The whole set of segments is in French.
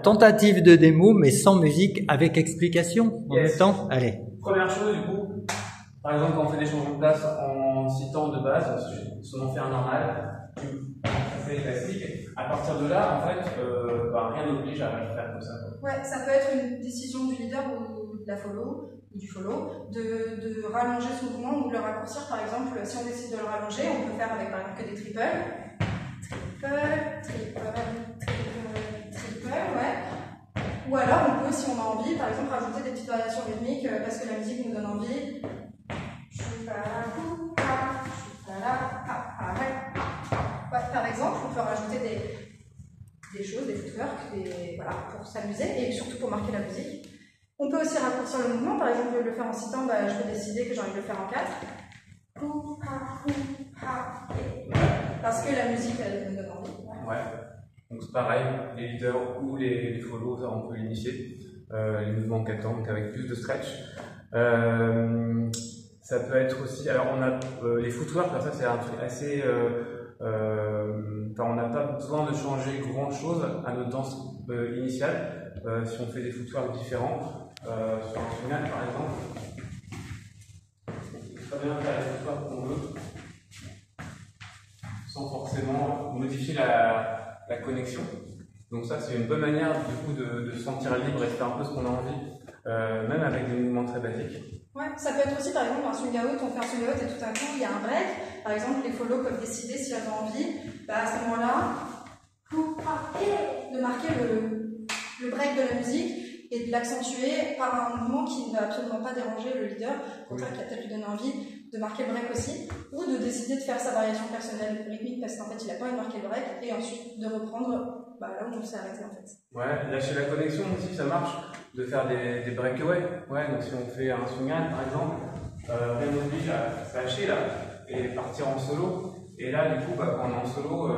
Tentative de démo, mais sans musique, avec explication en même temps. Allez. Première chose, du coup, par exemple, quand on fait des changements de place en citant de base, si on en fait un normal, c'est classique. À partir de là, en fait, rien n'oblige à le faire comme ça. Ouais, ça peut être une décision du leader ou de la follow, ou du follow, de rallonger son mouvement ou de le raccourcir. Par exemple, si on décide de le rallonger, on peut faire avec par exemple que des triples. Triple, ouais. Ou alors on peut, si on a envie, par exemple, rajouter des petites variations rythmiques parce que la musique nous donne envie. Je suis pas là, je suis pas là, arrête. Ouais, par exemple, on peut rajouter des choses, des footwork, voilà, pour s'amuser et surtout pour marquer la musique. On peut aussi raccourcir le mouvement, par exemple, le faire en citant, je peux décider que j'ai envie de le faire en 4. Parce que la musique, elle me donne envie. Ouais. Donc c'est pareil, les leaders ou les follow, ça on peut l'initier. Les mouvements en 4 temps, donc avec plus de stretch. Ça peut être aussi, alors on a les footwork, ça c'est un truc assez, on n'a pas besoin de changer grand chose à notre danse initiale. Si on fait des footwork différents, sur un final par exemple, on peut très bien faire les footwork qu'on veut, sans forcément modifier la connexion. Donc ça c'est une bonne manière du coup de se sentir libre et de faire un peu ce qu'on a envie, même avec des mouvements très basiques. Ouais, ça peut être aussi par exemple un swing out, on fait un swing out et tout à coup il y a un break. Par exemple les follow peuvent décider si elles ont envie, à ce moment-là, de marquer le break de la musique et de l'accentuer par un mouvement qui ne va absolument pas déranger le leader, au contraire qui va peut-être lui donner envie de marquer le break aussi, ou de décider de faire sa variation personnelle rythmique parce qu'en fait il a pas envie de marquer le break et ensuite de reprendre là où on s'est arrêté en fait. Ouais, lâcher la connexion aussi ça marche, de faire des breakaways. Ouais, donc si on fait un swing out par exemple, rien n'oblige à lâcher là et partir en solo. Et là du coup quand on est en solo,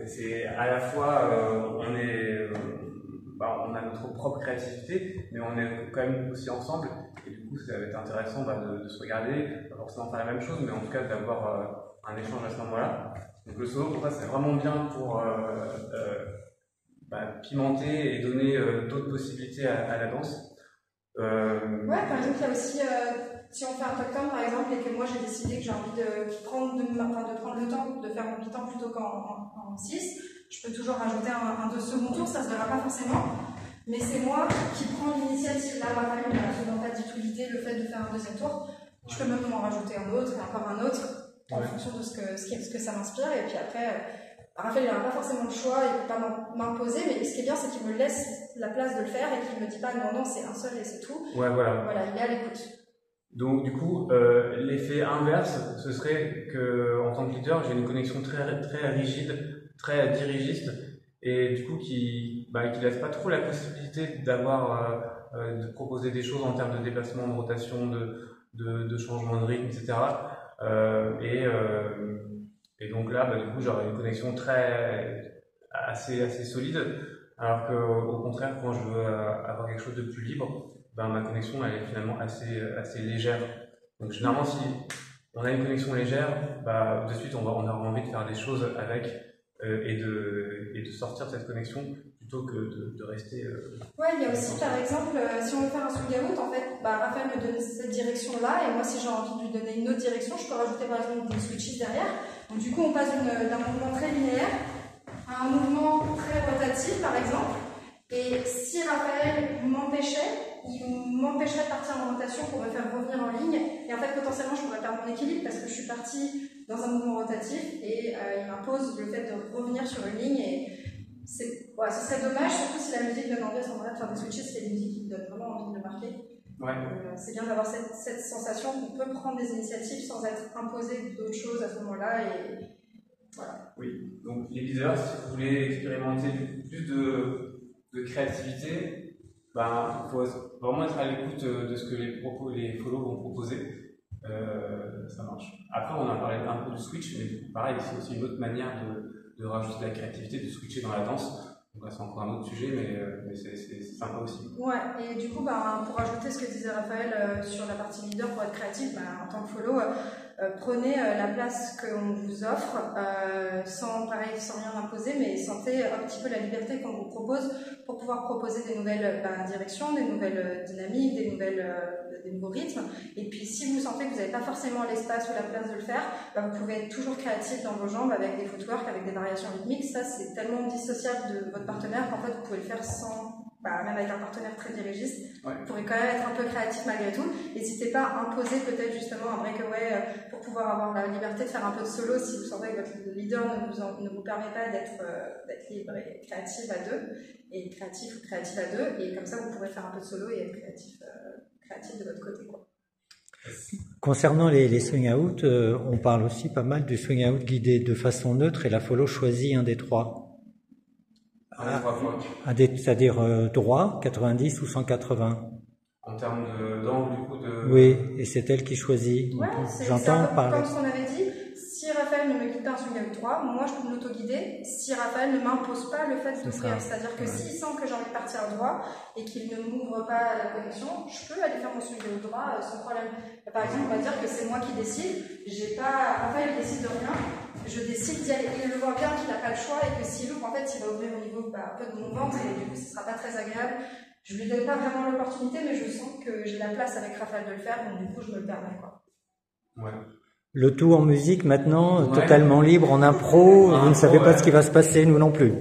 c'est à la fois on a notre propre créativité, mais on est quand même aussi ensemble. Et du coup, ça va être intéressant de se regarder, pas forcément faire la même chose, mais en tout cas d'avoir un échange à ce moment-là. Donc le solo, pour ça, c'est vraiment bien pour pimenter et donner d'autres possibilités à la danse. Ouais, par exemple, il y a aussi, si on fait un top-down par exemple, et que moi j'ai décidé que j'ai envie de prendre le temps de faire mon mi-temps plutôt qu'en 6, je peux toujours rajouter un de second tour, ça se verra pas forcément, mais c'est moi qui prends l'initiative. Là, Raphaël n'a absolument pas du tout l'idée, le fait de faire un deuxième tour. Je peux même en rajouter un autre et encore un autre en fonction de ce que ça m'inspire, et puis après. Raphaël n'aura pas forcément le choix, il ne peut pas m'imposer, mais ce qui est bien, c'est qu'il me laisse la place de le faire et qu'il ne me dit pas non, c'est un seul et c'est tout. Ouais, voilà. Voilà, il est à l'écoute. Donc, du coup, l'effet inverse, ce serait qu'en tant que leader, j'ai une connexion très, très rigide, très dirigiste, et du coup, qui laisse pas trop la possibilité de proposer des choses en termes de déplacement, de rotation, de changement de rythme, etc. Et donc là, du coup, j'aurai une connexion assez solide, alors qu'au contraire, quand je veux avoir quelque chose de plus libre, ma connexion elle est finalement assez légère. Donc généralement, si on a une connexion légère, de suite on aura envie de faire des choses avec et de sortir de cette connexion plutôt que de rester. Ouais, il y a aussi par exemple, si on veut faire un swing out, en fait, Raphaël me donne cette direction-là, et moi si j'ai envie de lui donner une autre direction, je peux rajouter par exemple des switches derrière. Donc du coup, on passe d'un mouvement très linéaire à un mouvement très rotatif, par exemple. Et si Raphaël m'empêcherait de partir en rotation pour me faire revenir en ligne. Et en fait, potentiellement, je pourrais perdre mon équilibre parce que je suis partie dans un mouvement rotatif et il m'impose le fait de revenir sur une ligne. Et ce serait dommage, surtout si la musique donne envie à ce moment-là de faire des switches, c'est une musique qui donne vraiment envie de le marquer. Ouais. C'est bien d'avoir cette sensation qu'on peut prendre des initiatives sans être imposé d'autres choses à ce moment-là. Et voilà. Oui, donc les leaders, si vous voulez expérimenter plus de créativité, il faut vraiment être à l'écoute de ce que les follow vont proposer. Ça marche. Après, on a parlé un peu du switch, mais pareil, c'est aussi une autre manière de rajouter de la créativité, de switcher dans la danse. Donc là, c'est encore un autre sujet, mais c'est sympa aussi. Ouais, et du coup, pour ajouter ce que disait Raphaël sur la partie leader pour être créatif, en tant que follow, prenez la place qu'on vous offre, sans rien imposer, mais sentez un petit peu la liberté qu'on vous propose pour pouvoir proposer des nouvelles directions, des nouvelles dynamiques, des nouveaux rythmes. Et puis si vous sentez que vous n'avez pas forcément l'espace ou la place de le faire, vous pouvez être toujours créatif dans vos jambes avec des footwork, avec des variations rythmiques. Ça, c'est tellement dissociable de votre partenaire qu'en fait vous pouvez le faire sans... même avec un partenaire très dirigiste, vous pourrez quand même être un peu créatif malgré tout. N'hésitez pas à imposer peut-être justement un breakaway pour pouvoir avoir la liberté de faire un peu de solo si vous sentez que votre leader ne vous permet pas d'être libre et créatif à deux, et créatif ou créative à deux, et comme ça vous pourrez faire un peu de solo et être créatif de votre côté, quoi. Concernant les swing out, on parle aussi pas mal du swing out guidé de façon neutre et la follow choisit un des trois. C'est-à-dire droit, 90 ou 180. En termes d'angle, du coup, Oui, et c'est elle qui choisit. Ouais, j'entends par... Comme ce qu'on avait dit, si Raphaël ne me guide pas un swing out droit, moi je peux me l'auto-guider si Raphaël ne m'impose pas le fait d'ouvrir. C'est-à-dire que s'il sent que j'ai envie de partir droit et qu'il ne m'ouvre pas la connexion, je peux aller faire mon swing out droit sans problème. Par exemple, on va dire que c'est moi qui décide, Raphaël il décide de rien, je décide d'y aller. Il le voit bien qu'il n'a pas le choix et que s'il ouvre, en fait, il va ouvrir au niveau un peu de mon ventre et du coup, ce ne sera pas très agréable. Je lui donne pas vraiment l'opportunité, mais je sens que j'ai la place avec Raphaël de le faire, donc du coup, je me le permets, quoi. Ouais. Le tout en musique maintenant, totalement libre, en impro, vous ne savez pas ce qui va se passer, nous non plus.